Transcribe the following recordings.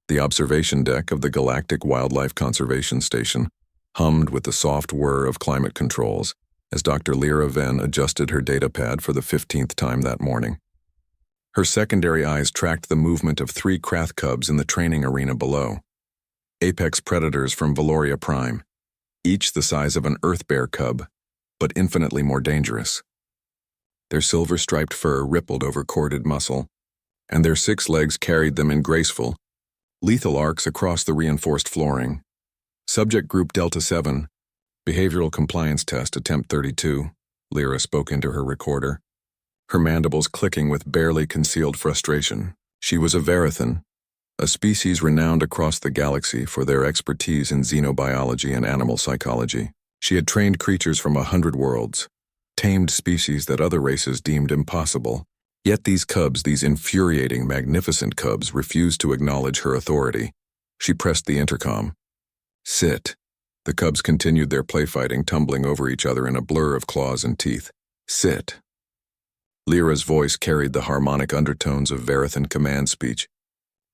The observation deck of the Galactic Wildlife Conservation Station hummed with the soft whir of climate controls as Dr. Lyra Venn adjusted her datapad for the 15th time that morning. Her secondary eyes tracked the movement of 3 Krath cubs in the training arena below. Apex predators from Valoria Prime, each the size of an Earth bear cub, but infinitely more dangerous. Their silver-striped fur rippled over corded muscle, and their 6 legs carried them in graceful, lethal arcs across the reinforced flooring. Subject Group Delta 7, Behavioral Compliance Test Attempt 32, Lyra spoke into her recorder, her mandibles clicking with barely concealed frustration. She was a Verithan, a species renowned across the galaxy for their expertise in xenobiology and animal psychology. She had trained creatures from 100 worlds, tamed species that other races deemed impossible. Yet these cubs, these infuriating, magnificent cubs, refused to acknowledge her authority. She pressed the intercom. Sit. The cubs continued their playfighting, tumbling over each other in a blur of claws and teeth. Sit. Lyra's voice carried the harmonic undertones of Verithan command speech,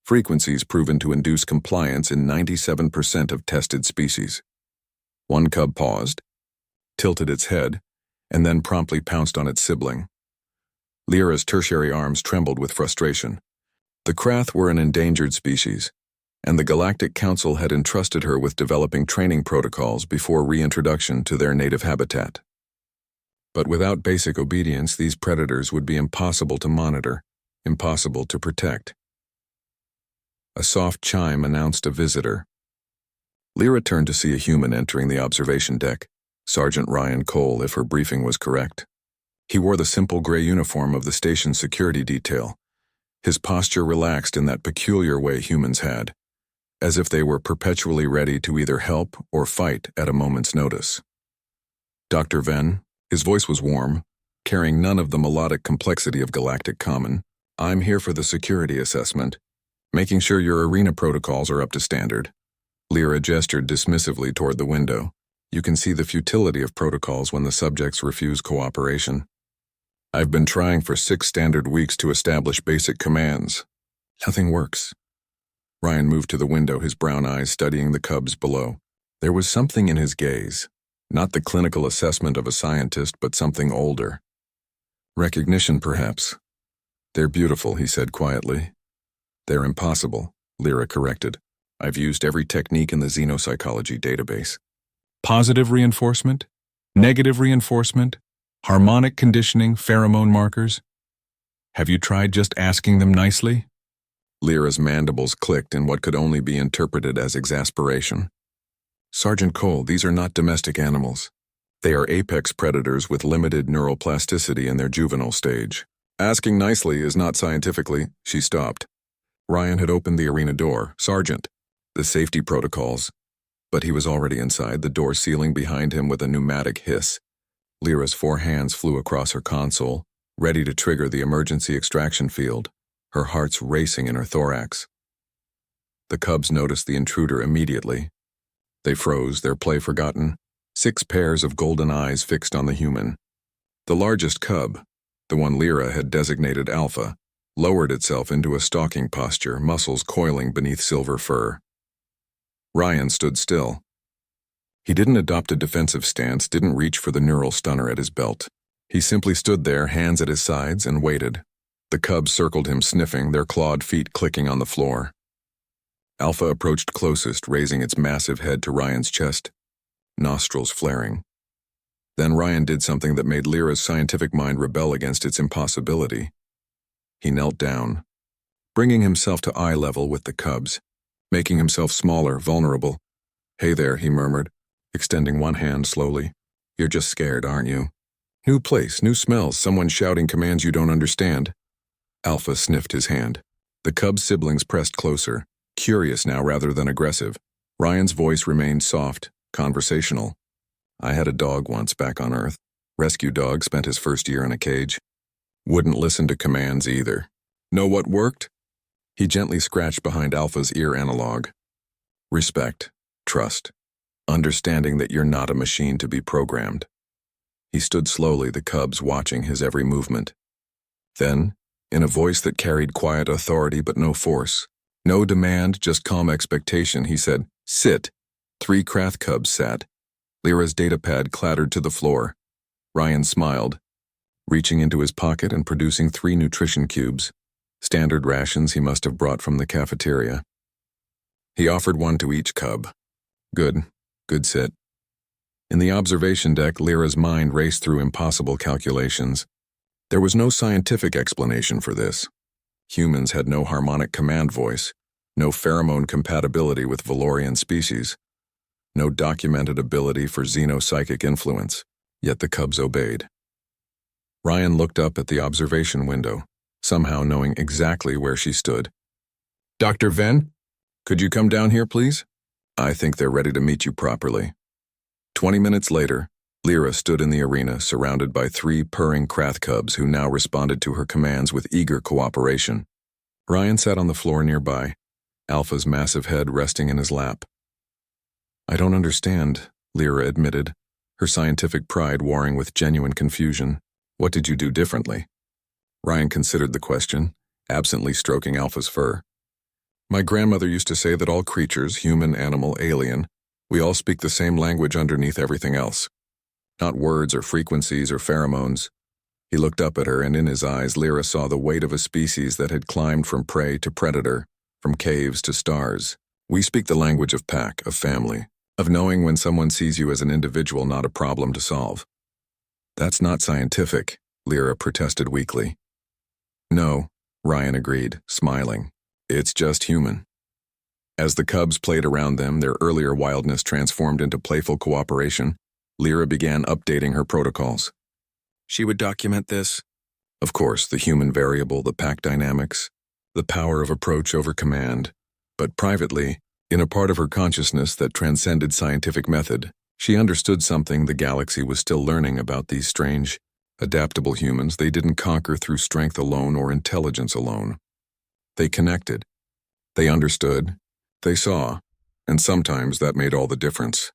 frequencies proven to induce compliance in 97% of tested species. One cub paused, tilted its head, and then promptly pounced on its sibling. Lyra's tertiary arms trembled with frustration. The Krath were an endangered species, and the Galactic Council had entrusted her with developing training protocols before reintroduction to their native habitat. But without basic obedience, these predators would be impossible to monitor, impossible to protect. A soft chime announced a visitor. Lyra turned to see a human entering the observation deck, Sergeant Ryan Cole, if her briefing was correct. He wore the simple gray uniform of the station's security detail, his posture relaxed in that peculiar way humans had, as if they were perpetually ready to either help or fight at a moment's notice. Dr. Venn, his voice was warm, carrying none of the melodic complexity of galactic common. I'm here for the security assessment, making sure your arena protocols are up to standard. Lyra gestured dismissively toward the window. You can see the futility of protocols when the subjects refuse cooperation. I've been trying for 6 standard weeks to establish basic commands. Nothing works. Ryan moved to the window, his brown eyes studying the cubs below. There was something in his gaze, not the clinical assessment of a scientist, but something older. Recognition, perhaps. They're beautiful, he said quietly. They're impossible, Lyra corrected. I've used every technique in the xenopsychology database. Positive reinforcement, negative reinforcement, harmonic conditioning, pheromone markers. Have you tried just asking them nicely? Lyra's mandibles clicked in what could only be interpreted as exasperation. Sergeant Cole, these are not domestic animals. They are apex predators with limited neuroplasticity in their juvenile stage. Asking nicely is not scientifically. She stopped. Ryan had opened the arena door. Sergeant, the safety protocols. But he was already inside, the door sealing behind him with a pneumatic hiss. Lyra's 4 hands flew across her console, ready to trigger the emergency extraction field, her heart's racing in her thorax. The cubs noticed the intruder immediately. They froze, their play forgotten, 6 pairs of golden eyes fixed on the human. The largest cub, the one Lyra had designated Alpha, lowered itself into a stalking posture, muscles coiling beneath silver fur. Ryan stood still. He didn't adopt a defensive stance, didn't reach for the neural stunner at his belt. He simply stood there, hands at his sides, and waited. The cubs circled him, sniffing, their clawed feet clicking on the floor. Alpha approached closest, raising its massive head to Ryan's chest, nostrils flaring. Then Ryan did something that made Lyra's scientific mind rebel against its impossibility. He knelt down, bringing himself to eye level with the cubs, making himself smaller, vulnerable. Hey there, he murmured, extending one hand slowly. You're just scared, aren't you? New place, new smells, someone shouting commands you don't understand. Alpha sniffed his hand. The cub's siblings pressed closer, curious now rather than aggressive. Ryan's voice remained soft, conversational. I had a dog once back on Earth. Rescue dog, spent his first year in a cage. Wouldn't listen to commands either. Know what worked? He gently scratched behind Alpha's ear analog. Respect, trust, understanding that you're not a machine to be programmed. He stood slowly, the cubs watching his every movement. Then, in a voice that carried quiet authority but no force, No demand, just calm expectation. He said, "Sit." 3 Krath cubs sat. Lyra's datapad clattered to the floor. Ryan smiled, reaching into his pocket and producing 3 nutrition cubes, standard rations he must have brought from the cafeteria. He offered 1 to each cub. Good sit. In the observation deck, Lyra's mind raced through impossible calculations. There was no scientific explanation for this. Humans had no harmonic command voice, no pheromone compatibility with Valorian species, no documented ability for xenopsychic influence, yet the cubs obeyed. Ryan looked up at the observation window, somehow knowing exactly where she stood. "Dr. Venn, could you come down here, please? I think they're ready to meet you properly." 20 minutes later, Lyra stood in the arena surrounded by 3 purring Krath cubs who now responded to her commands with eager cooperation. Ryan sat on the floor nearby, Alpha's massive head resting in his lap. "I don't understand," Lyra admitted, her scientific pride warring with genuine confusion. "What did you do differently?" Ryan considered the question, absently stroking Alpha's fur. "My grandmother used to say that all creatures, human, animal, alien, we all speak the same language underneath everything else. Not words or frequencies or pheromones." He looked up at her, and in his eyes Lyra saw the weight of a species that had climbed from prey to predator, from caves to stars. "We speak the language of pack, of family, of knowing when someone sees you as an individual, not a problem to solve." "That's not scientific," Lyra protested weakly. "No," Ryan agreed, smiling. "It's just human." As the cubs played around them, their earlier wildness transformed into playful cooperation, Lyra began updating her protocols. She would document this. Of course, the human variable, the pack dynamics, the power of approach over command. But privately, in a part of her consciousness that transcended scientific method, she understood something the galaxy was still learning about these strange, adaptable humans they didn't conquer through strength alone or intelligence alone. They connected. They understood. They saw. And sometimes that made all the difference.